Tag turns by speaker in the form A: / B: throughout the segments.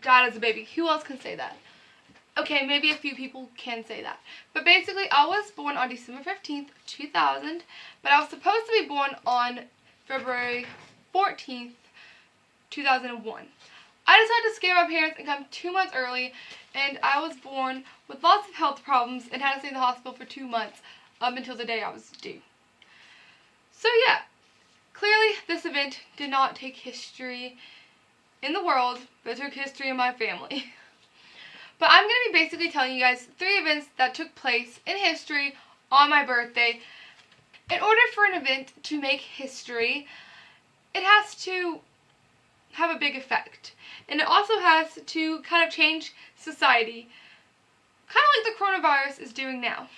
A: died as a baby. Who else can say that? Okay, maybe a few people can say that. But basically, I was born on December 15th, 2000, but I was supposed to be born on February 14th, 2001. I decided to scare my parents and come 2 months early, and I was born with lots of health problems and had to stay in the hospital for 2 months up until the day I was due. So yeah, clearly this event did not take history in the world, but it took history in my family. But I'm going to be basically telling you guys 3 events that took place in history on my birthday. In order for an event to make history, it has to have a big effect. And it also has to kind of change society, kind of like the coronavirus is doing now.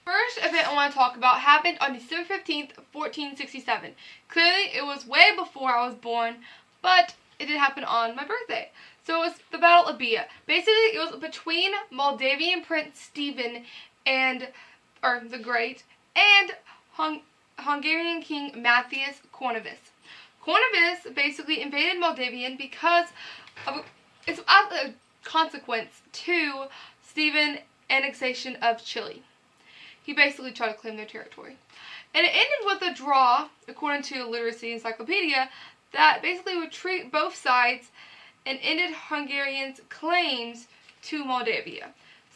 A: First event I want to talk about happened on December 15th, 1467. Clearly, it was way before I was born, but it did happen on my birthday. So it was the Battle of Bia. Basically, it was between Moldavian Prince Stephen the Great and Hungarian King Matthias Corvinus. Corvinus basically invaded Moldavia because it's as a consequence to Stephen's annexation of Chile. He basically tried to claim their territory. And it ended with a draw, according to Literacy Encyclopedia, that basically would treat both sides and ended Hungarians' claims to Moldavia.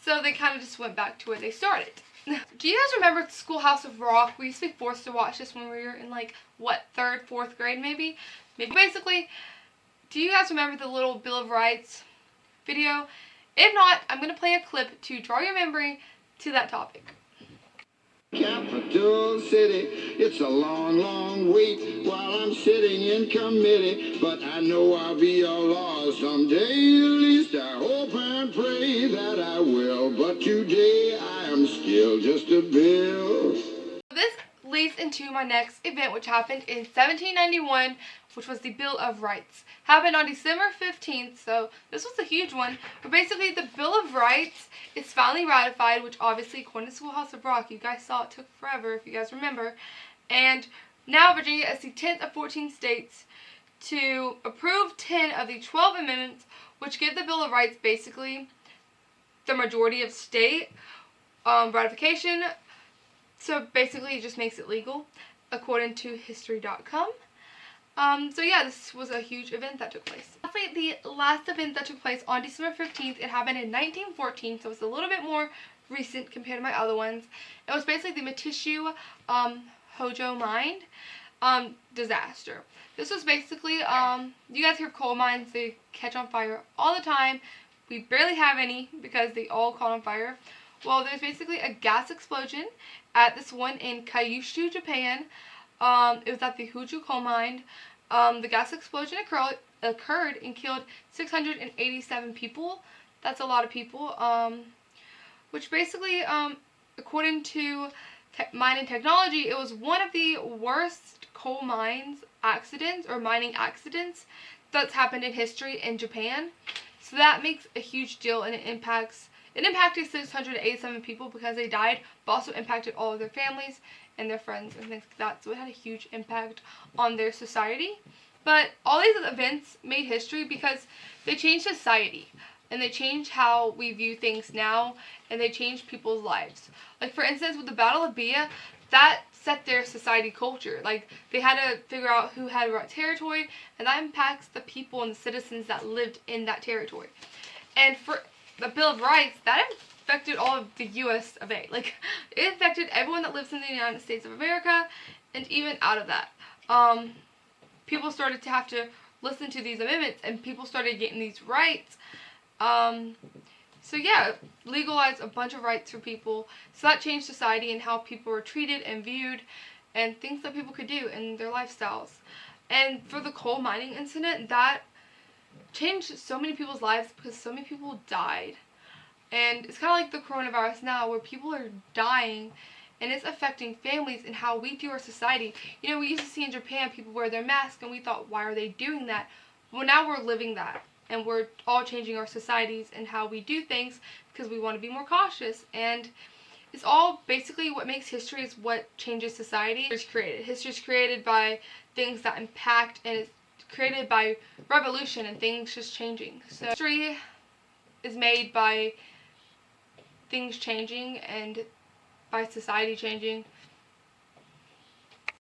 A: So they kind of just went back to where they started. Do you guys remember Schoolhouse of Rock? We used to be forced to watch this when we were in third, fourth grade maybe? Basically, do you guys remember the little Bill of Rights video? If not, I'm going to play a clip to draw your memory to that topic.
B: Capital City, it's a long, long wait while I'm sitting in committee, but I know I'll be a law someday. At least I hope and pray that I will, but today I am still just a bill.
A: This leads into my next event, which happened in 1791, which was the Bill of Rights. Happened on December 15th, so this was a huge one. But basically, the Bill of Rights is finally ratified, which obviously, according to Schoolhouse of Rock, you guys saw it took forever, if you guys remember. And now Virginia is the 10th of 14 states to approve 10 of the 12 amendments, which give the Bill of Rights basically the majority of state ratification. So basically, it just makes it legal, according to History.com. So yeah, this was a huge event that took place. Lastly, the last event that took place on December 15th, it happened in 1914, so it's a little bit more recent compared to my other ones. It was basically the Matishu Hojo mine disaster. This was basically, you guys hear coal mines, they catch on fire all the time. We barely have any because they all caught on fire. Well, there's basically a gas explosion at this one in Kyushu, Japan. It was at the Huju coal mine. The gas explosion occurred and killed 687 people. That's a lot of people. Which basically, according to Mining Technology, it was one of the worst coal mines accidents or mining accidents that's happened in history in Japan. So that makes a huge deal, and it impacted 687 people because they died, but also impacted all of their families and their friends and things like that. So it had a huge impact on their society. But all these events made history because they changed society. And they changed how we view things now. And they changed people's lives. Like, for instance, with the Battle of Bia, that set their society culture. Like, they had to figure out who had what territory. And that impacts the people and the citizens that lived in that territory. And for the Bill of Rights, that affected all of the U.S. of A. Like, it affected everyone that lives in the United States of America, and even out of that. People started to have to listen to these amendments, and people started getting these rights. So yeah, legalized a bunch of rights for people. So that changed society and how people were treated and viewed, and things that people could do in their lifestyles. And for the coal mining incident, that changed so many people's lives because so many people died. And it's kind of like the coronavirus now, where people are dying and it's affecting families and how we do our society. You know, we used to see in Japan people wear their masks and we thought, why are they doing that? Well, now we're living that, and we're all changing our societies and how we do things because we want to be more cautious. And it's all basically what makes history is what changes society. History is created by things that impact and it created by revolution and things just changing. So history is made by things changing and by society changing.